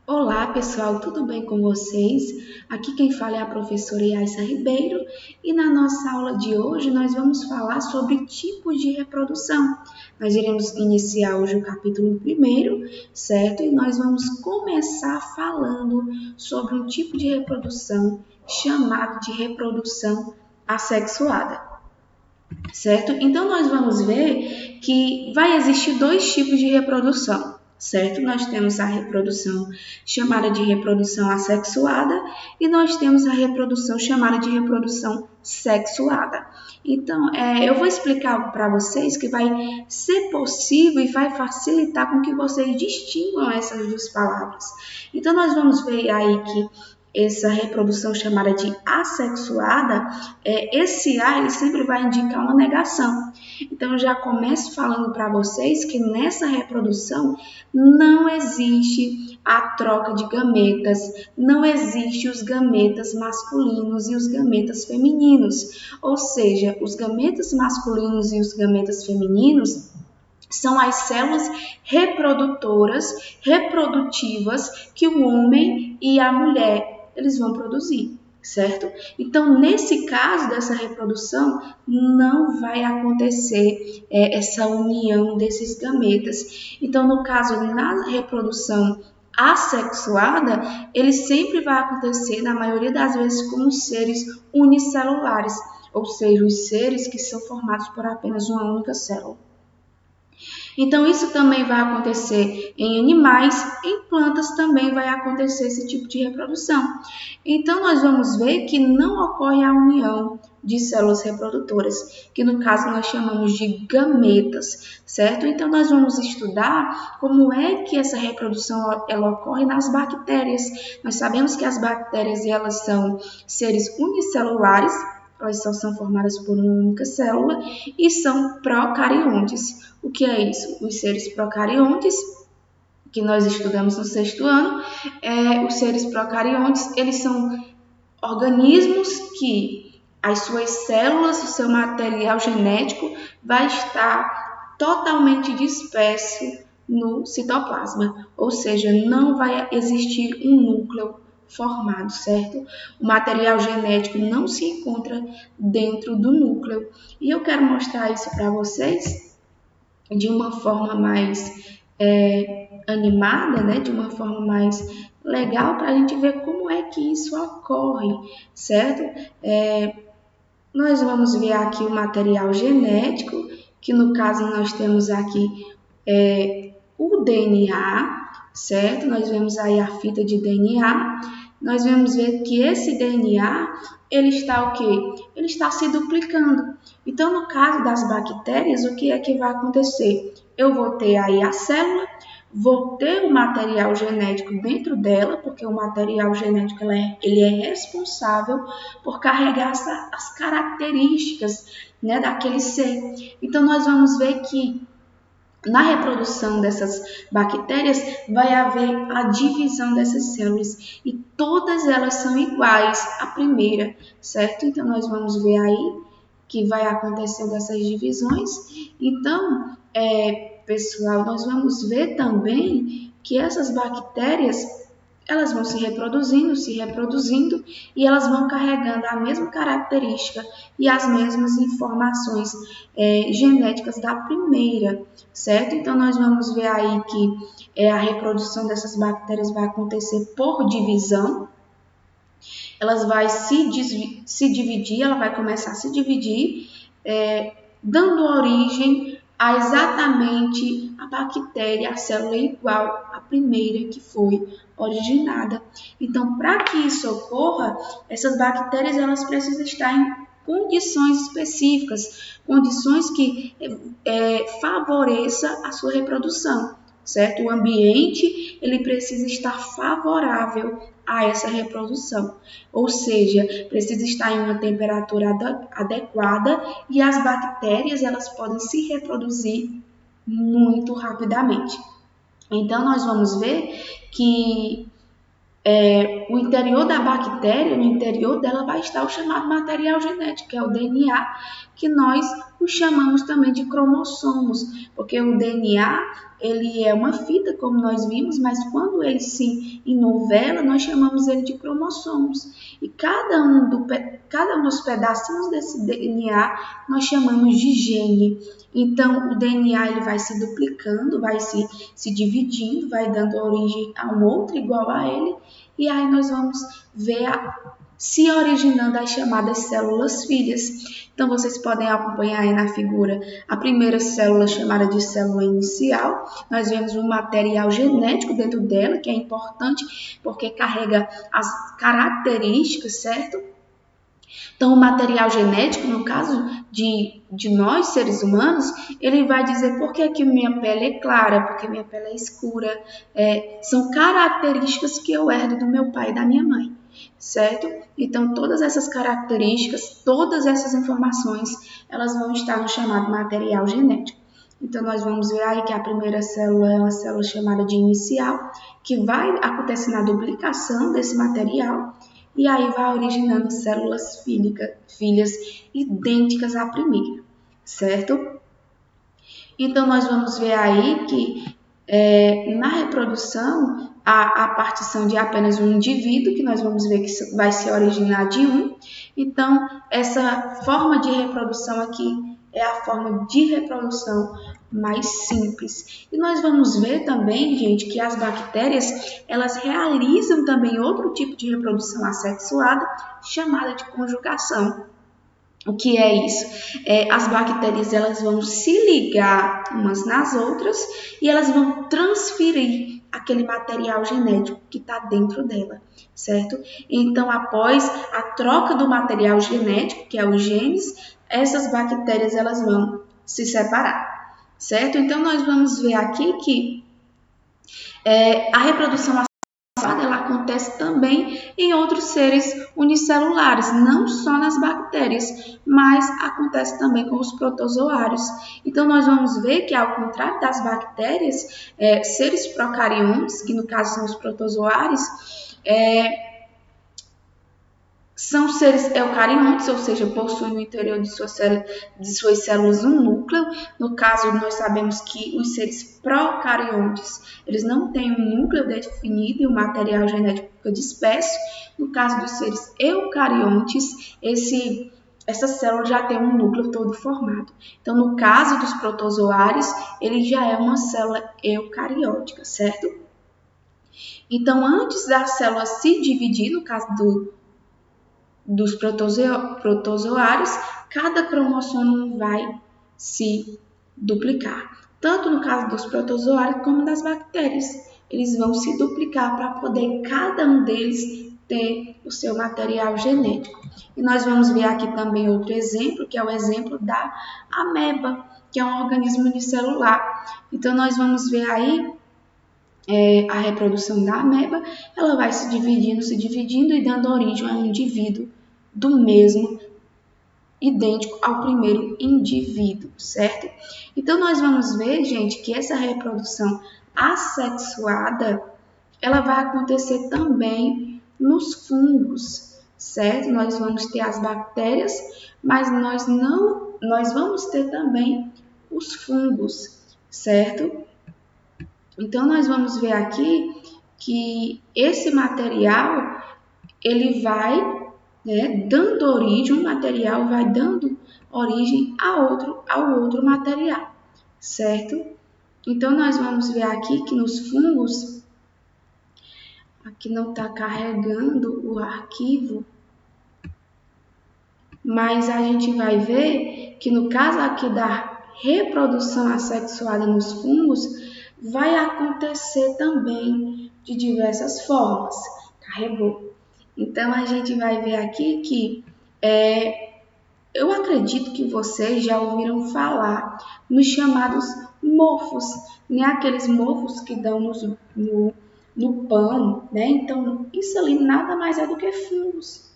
Olá pessoal, tudo bem com vocês? Aqui quem fala é a professora Yaissa Ribeiro e na nossa aula de hoje nós vamos falar sobre tipos de reprodução. Nós iremos iniciar hoje o capítulo 1º, certo? E nós vamos começar falando sobre um tipo de reprodução chamado de reprodução assexuada, certo? Então nós vamos ver que vai existir dois tipos de reprodução, certo? Nós temos a reprodução chamada de reprodução assexuada e nós temos a reprodução chamada de reprodução sexuada. Então, eu vou explicar para vocês que vai ser possível e vai facilitar com que vocês distingam essas duas palavras. Então, nós vamos ver aí que essa reprodução chamada de assexuada, esse A ele sempre vai indicar uma negação. Então, eu já começo falando para vocês que nessa reprodução não existe a troca de gametas, não existe os gametas masculinos e os gametas femininos. Ou seja, os gametas masculinos e os gametas femininos são as células reprodutoras, reprodutivas que o homem e a mulher eles vão produzir, certo? Então, nesse caso dessa reprodução, não vai acontecer essa união desses gametas. Então, no caso, na reprodução assexuada, ele sempre vai acontecer, na maioria das vezes, com os seres unicelulares, ou seja, os seres que são formados por apenas uma única célula. Então, isso também vai acontecer em animais, em plantas também vai acontecer esse tipo de reprodução. Então, nós vamos ver que não ocorre a união de células reprodutoras, que no caso nós chamamos de gametas, certo? Então, nós vamos estudar como é que essa reprodução ela ocorre nas bactérias. Nós sabemos que as bactérias elas são seres unicelulares, elas só são formadas por uma única célula e são procariontes. O que é isso? Os seres procariontes, que nós estudamos no 6º ano, os seres procariontes, eles são organismos que as suas células, o seu material genético vai estar totalmente disperso no citoplasma, ou seja, não vai existir um núcleo formado, certo? O material genético não se encontra dentro do núcleo. E eu quero mostrar isso para vocês de uma forma mais animada, né? De uma forma mais legal, para a gente ver como é que isso ocorre, certo? Nós vamos ver aqui o material genético, que no caso nós temos aqui o DNA, certo? Nós vemos aí a fita de DNA. Nós vamos ver que esse DNA, ele está o quê? Ele está se duplicando. Então, no caso das bactérias, o que é que vai acontecer? Eu vou ter aí a célula, vou ter o material genético dentro dela, porque o material genético ele é responsável por carregar as características, né, daquele ser. Então, nós vamos ver que na reprodução dessas bactérias vai haver a divisão dessas células e todas elas são iguais à primeira, certo? Então, nós vamos ver aí que vai acontecendo essas divisões. Então, pessoal, nós vamos ver também que essas bactérias elas vão se reproduzindo e elas vão carregando a mesma característica e as mesmas informações genéticas da primeira, certo? Então, nós vamos ver aí que a reprodução dessas bactérias vai acontecer por divisão. Elas vão se dividir, ela vai começar a se dividir, dando origem a exatamente a bactéria, a célula igual à primeira que foi originada. Então, para que isso ocorra, essas bactérias elas precisam estar em condições específicas, condições que favoreça a sua reprodução, certo? O ambiente ele precisa estar favorável a essa reprodução, ou seja, precisa estar em uma temperatura adequada e as bactérias elas podem se reproduzir muito rapidamente. Então, nós vamos ver que o interior da bactéria, no interior dela vai estar o chamado material genético, que é o DNA, que nós o chamamos também de cromossomos, porque o DNA ele é uma fita, como nós vimos, mas quando ele se enovela, nós chamamos ele de cromossomos. E cada um dos pedacinhos desse DNA nós chamamos de gene. Então, o DNA ele vai se duplicando, vai se dividindo, vai dando origem a um outro igual a ele, e aí nós vamos ver se originando as chamadas células filhas. Então, vocês podem acompanhar aí na figura a primeira célula chamada de célula inicial. Nós vemos um material genético dentro dela, que é importante porque carrega as características, certo? Então, o material genético, no caso de nós, seres humanos, ele vai dizer por que minha pele é clara, porque minha pele é escura. São características que eu herdo do meu pai e da minha mãe, certo? Então, todas essas características, todas essas informações, elas vão estar no chamado material genético. Então, nós vamos ver aí que a primeira célula é uma célula chamada de inicial, que vai acontecendo a duplicação desse material, e aí vai originando células filhas idênticas à primeira, certo? Então, nós vamos ver aí que na reprodução, a partição de apenas um indivíduo, que nós vamos ver que vai se originar de um. Então, essa forma de reprodução aqui é a forma de reprodução mais simples. E nós vamos ver também, gente, que as bactérias, elas realizam também outro tipo de reprodução assexuada, chamada de conjugação. O que é isso? As bactérias elas vão se ligar umas nas outras e elas vão transferir aquele material genético que está dentro dela, certo? Então, após a troca do material genético, que é os genes, essas bactérias elas vão se separar, certo? Então, nós vamos ver aqui que a reprodução ela acontece também em outros seres unicelulares, não só nas bactérias, mas acontece também com os protozoários. Então, nós vamos ver que, ao contrário das bactérias, seres procariontes, que no caso são os protozoários, são seres eucariontes, ou seja, possuem no interior de suas células um núcleo. No caso, nós sabemos que os seres procariontes, eles não têm um núcleo definido e o material genético fica disperso. No caso dos seres eucariontes, essa célula já tem um núcleo todo formado. Então, no caso dos protozoários, ele já é uma célula eucariótica, certo? Então, antes da célula se dividir, no caso dos protozoários, cada cromossomo vai se duplicar. Tanto no caso dos protozoários como das bactérias. Eles vão se duplicar para poder cada um deles ter o seu material genético. E nós vamos ver aqui também outro exemplo, que é o exemplo da ameba, que é um organismo unicelular. Então, nós vamos ver aí a reprodução da ameba, ela vai se dividindo e dando origem a um indivíduo do mesmo, idêntico ao primeiro indivíduo, certo? Então, nós vamos ver, gente, que essa reprodução assexuada, ela vai acontecer também nos fungos, certo? Nós vamos ter as bactérias, mas nós vamos ter também os fungos, certo? Então, nós vamos ver aqui que esse material, ele vai dando origem, um material vai dando origem ao outro material, certo? Então, nós vamos ver aqui que nos fungos, aqui não está carregando o arquivo, mas a gente vai ver que no caso aqui da reprodução assexuada nos fungos, vai acontecer também de diversas formas. Carregou. Então, a gente vai ver aqui que eu acredito que vocês já ouviram falar nos chamados mofos, né? Aqueles mofos que dão no pão, né? Então, isso ali nada mais é do que fungos,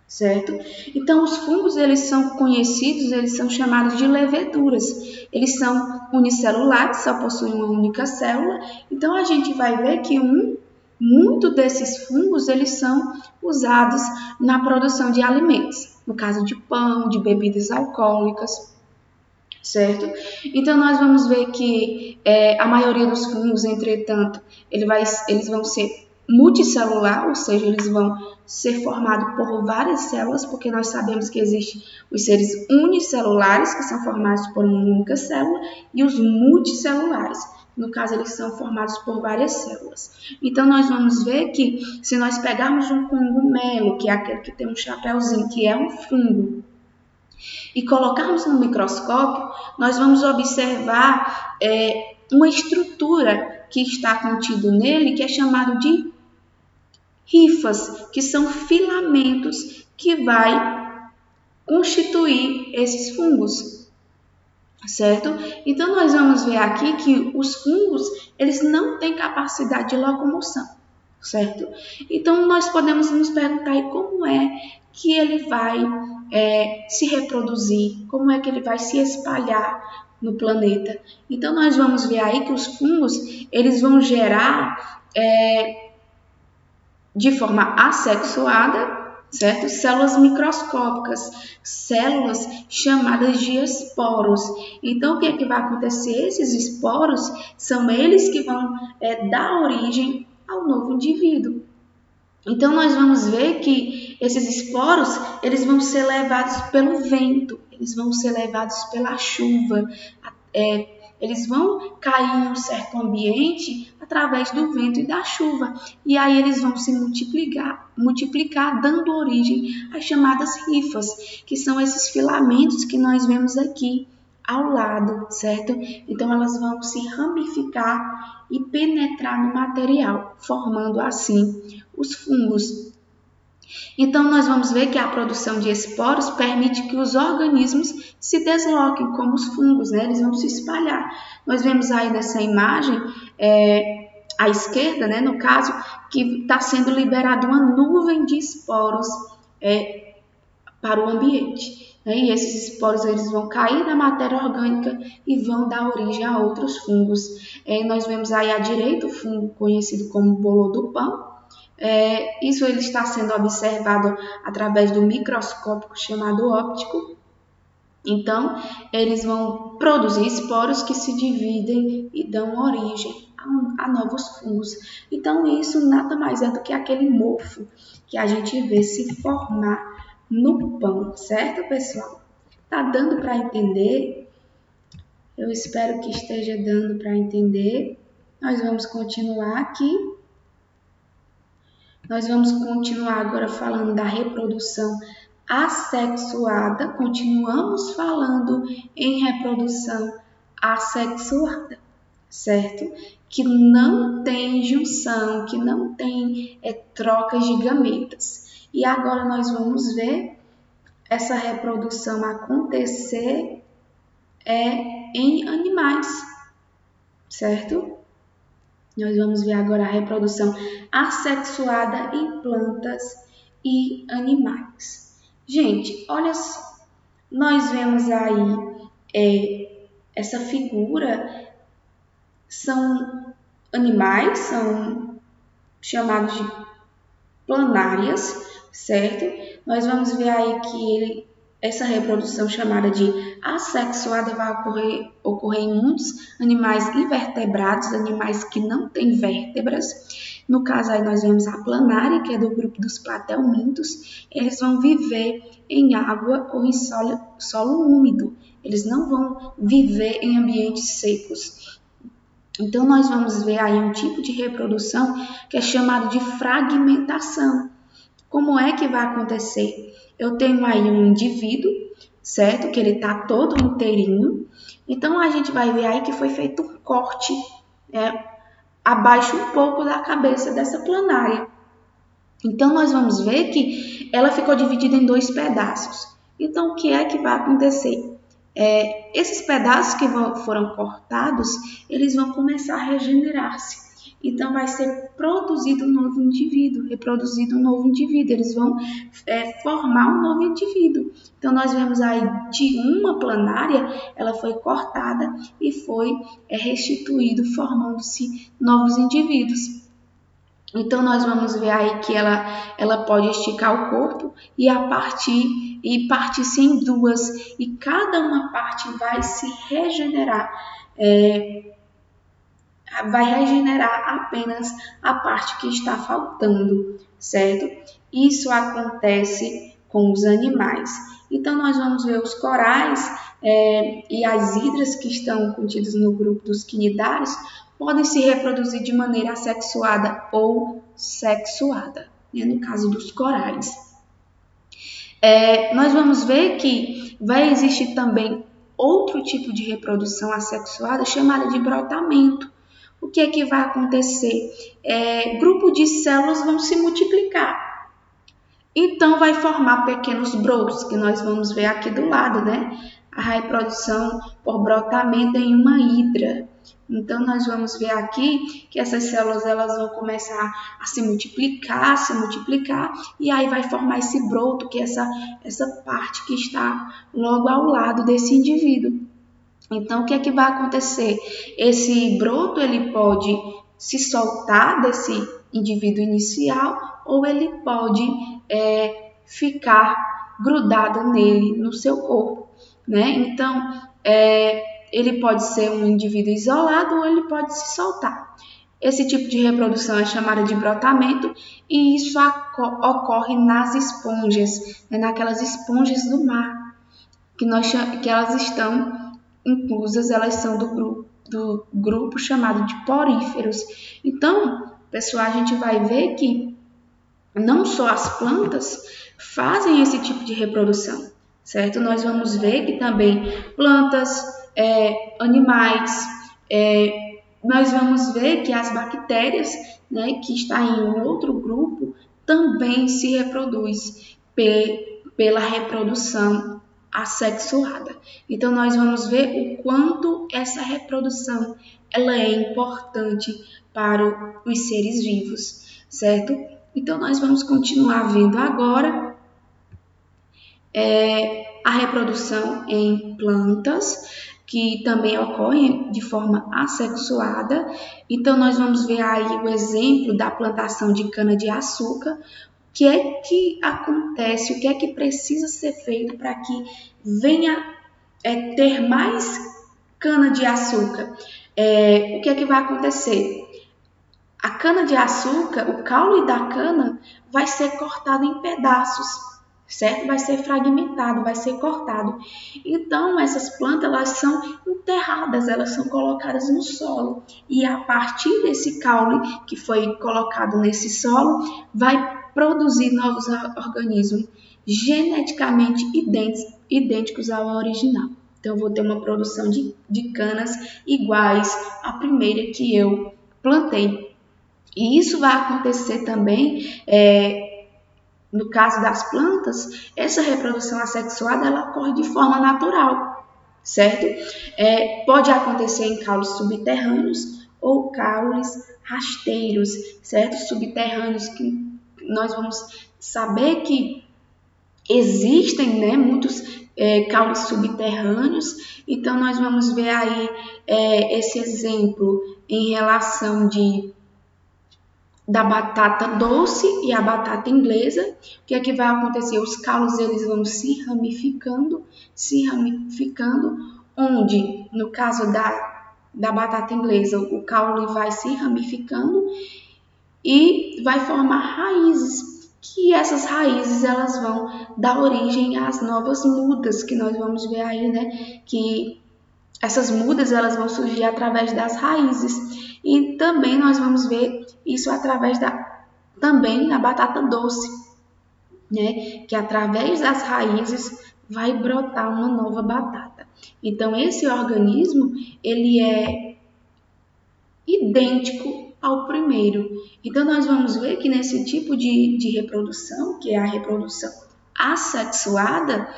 certo? Então, os fungos, eles são conhecidos, eles são chamados de leveduras. Eles são unicelulares, só possuem uma única célula. Então, a gente vai ver que muito desses fungos, eles são usados na produção de alimentos. No caso de pão, de bebidas alcoólicas. certo? Então, nós vamos ver que a maioria dos fungos, entretanto, eles vão ser multicelular, ou seja, eles vão ser formados por várias células, porque nós sabemos que existem os seres unicelulares, que são formados por uma única célula, e os multicelulares. No caso, eles são formados por várias células. Então, nós vamos ver que se nós pegarmos um cogumelo, que é aquele que tem um chapéuzinho, que é um fungo, e colocarmos no microscópio, nós vamos observar uma estrutura que está contido nele, que é chamado de hifas, que são filamentos que vai constituir esses fungos, certo? Então, nós vamos ver aqui que os fungos, eles não têm capacidade de locomoção, certo? Então, nós podemos nos perguntar aí como é que ele vai se reproduzir, como é que ele vai se espalhar no planeta. Então, nós vamos ver aí que os fungos, eles vão gerar de forma assexuada, certo? Células microscópicas, células chamadas de esporos. Então, o que é que vai acontecer? Esses esporos são eles que vão dar origem ao novo indivíduo. Então, nós vamos ver que esses esporos, eles vão ser levados pelo vento, eles vão ser levados pela chuva, eles vão cair em um certo ambiente através do vento e da chuva. E aí eles vão se multiplicar, dando origem às chamadas hifas, que são esses filamentos que nós vemos aqui ao lado, certo? Então elas vão se ramificar e penetrar no material, formando assim os fungos. Então, nós vamos ver que a produção de esporos permite que os organismos se desloquem, como os fungos, né? Eles vão se espalhar. Nós vemos aí nessa imagem, à esquerda, né, no caso, que está sendo liberada uma nuvem de esporos para o ambiente. Né? E esses esporos eles vão cair na matéria orgânica e vão dar origem a outros fungos. Nós vemos aí à direita o fungo conhecido como bolo do pão. Isso ele está sendo observado através do microscópio chamado óptico. Então, eles vão produzir esporos que se dividem e dão origem a novos fungos. Então, isso nada mais é do que aquele mofo que a gente vê se formar no pão, certo, pessoal? Tá dando para entender? Eu espero que esteja dando para entender. Nós vamos continuar aqui. Nós vamos continuar agora falando da reprodução assexuada. Continuamos falando em reprodução assexuada, certo? Que não tem junção, que não tem trocas de gametas. E agora nós vamos ver essa reprodução acontecer em animais, certo? Nós vamos ver agora a reprodução assexuada em plantas e animais. Gente, olha só, nós vemos aí essa figura, são animais, são chamados de planárias, certo? Nós vamos ver aí que essa reprodução chamada de assexuada vai ocorrer em muitos animais invertebrados, animais que não têm vértebras. No caso aí nós vemos a planária, que é do grupo dos platelmintos. Eles vão viver em água ou em solo úmido. Eles não vão viver em ambientes secos. Então nós vamos ver aí um tipo de reprodução que é chamado de fragmentação. Como é que vai acontecer? Eu tenho aí um indivíduo, certo? Que ele está todo inteirinho. Então, a gente vai ver aí que foi feito um corte abaixo um pouco da cabeça dessa planária. Então, nós vamos ver que ela ficou dividida em 2 pedaços. Então, o que é que vai acontecer? Esses pedaços que foram cortados, eles vão começar a regenerar-se. Então, vai ser produzido um novo indivíduo, reproduzido um novo indivíduo. Eles vão formar um novo indivíduo. Então, nós vemos aí de uma planária, ela foi cortada e foi restituído, formando-se novos indivíduos. Então, nós vamos ver aí que ela pode esticar o corpo e partir-se em duas, e cada uma parte vai se regenerar, vai regenerar apenas a parte que está faltando, certo? Isso acontece com os animais. Então, nós vamos ver os corais e as hidras que estão contidos no grupo dos quinidários podem se reproduzir de maneira assexuada ou sexuada, né? No caso dos corais. Nós vamos ver que vai existir também outro tipo de reprodução assexuada chamada de brotamento. O que é que vai acontecer? Grupo de células vão se multiplicar. Então, vai formar pequenos brotos, que nós vamos ver aqui do lado, né? A reprodução por brotamento em uma hidra. Então, nós vamos ver aqui que essas células elas vão começar a se multiplicar, e aí vai formar esse broto, que é essa parte que está logo ao lado desse indivíduo. Então, o que é que vai acontecer? Esse broto ele pode se soltar desse indivíduo inicial ou ele pode ficar grudado nele, no seu corpo, né? Então, ele pode ser um indivíduo isolado ou ele pode se soltar. Esse tipo de reprodução é chamada de brotamento e isso ocorre nas esponjas, né? Naquelas esponjas do mar, que elas estão inclusas, elas são do grupo chamado de poríferos. Então, pessoal, a gente vai ver que não só as plantas fazem esse tipo de reprodução, certo? Nós vamos ver que também plantas, animais, nós vamos ver que as bactérias, né, que está em um outro grupo, também se reproduz pela reprodução assexuada. Então, nós vamos ver o quanto essa reprodução ela é importante para os seres vivos, certo? Então, nós vamos continuar vendo agora a reprodução em plantas, que também ocorre de forma assexuada. Então, nós vamos ver aí o exemplo da plantação de cana-de-açúcar. O que é que acontece, o que é que precisa ser feito para que venha ter mais cana-de-açúcar? O que é que vai acontecer? A cana-de-açúcar, o caule da cana vai ser cortado em pedaços, certo? Vai ser fragmentado, vai ser cortado. Então, essas plantas, elas são enterradas, elas são colocadas no solo. E a partir desse caule que foi colocado nesse solo, vai produzir novos organismos geneticamente idênticos ao original. Então, eu vou ter uma produção de canas iguais à primeira que eu plantei. E isso vai acontecer também, no caso das plantas, essa reprodução assexuada ela ocorre de forma natural, certo? Pode acontecer em caules subterrâneos ou caules rasteiros, certo? Subterrâneos, que nós vamos saber que existem, né, muitos caules subterrâneos. Então, nós vamos ver aí esse exemplo em relação da batata doce e a batata inglesa. O que é que vai acontecer? Os caules eles vão se ramificando, onde, no caso da batata inglesa, o caule vai se ramificando e vai formar raízes, que essas raízes elas vão dar origem às novas mudas, que nós vamos ver aí, né, que essas mudas elas vão surgir através das raízes. E também nós vamos ver isso através também da batata doce, né? Que através das raízes vai brotar uma nova batata. Então, esse organismo, ele é idêntico ao primeiro. Então, nós vamos ver que nesse tipo de reprodução, que é a reprodução assexuada,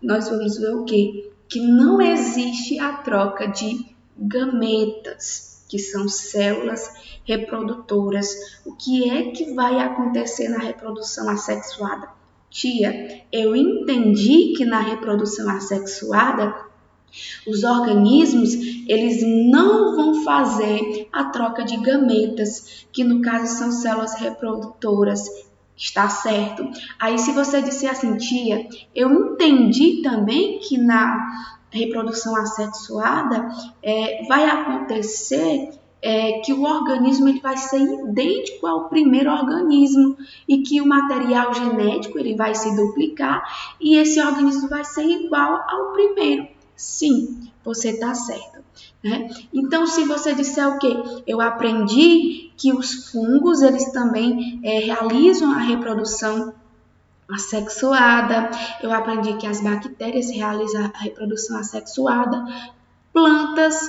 nós vamos ver o quê? Que não existe a troca de gametas, que são células reprodutoras. O que é que vai acontecer na reprodução assexuada? Tia, eu entendi que na reprodução assexuada Os organismos, eles não vão fazer a troca de gametas, que no caso são células reprodutoras. Está certo? Aí se você disser assim, tia, eu entendi também que na reprodução assexuada vai acontecer que o organismo ele vai ser idêntico ao primeiro organismo e que o material genético ele vai se duplicar e esse organismo vai ser igual ao primeiro. Sim, você está certo. Né? Então, se você disser o quê? Eu aprendi que os fungos eles também realizam a reprodução assexuada, eu aprendi que as bactérias realizam a reprodução assexuada, plantas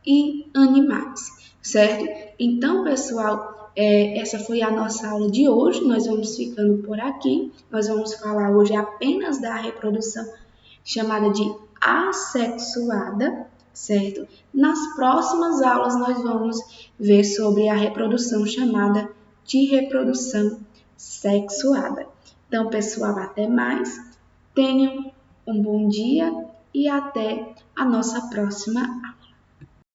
e animais, certo? Então, pessoal, essa foi a nossa aula de hoje, nós vamos ficando por aqui, nós vamos falar hoje apenas da reprodução chamada de assexuada, certo? Nas próximas aulas nós vamos ver sobre a reprodução chamada de reprodução sexuada. Então, pessoal, até mais. Tenham um bom dia e até a nossa próxima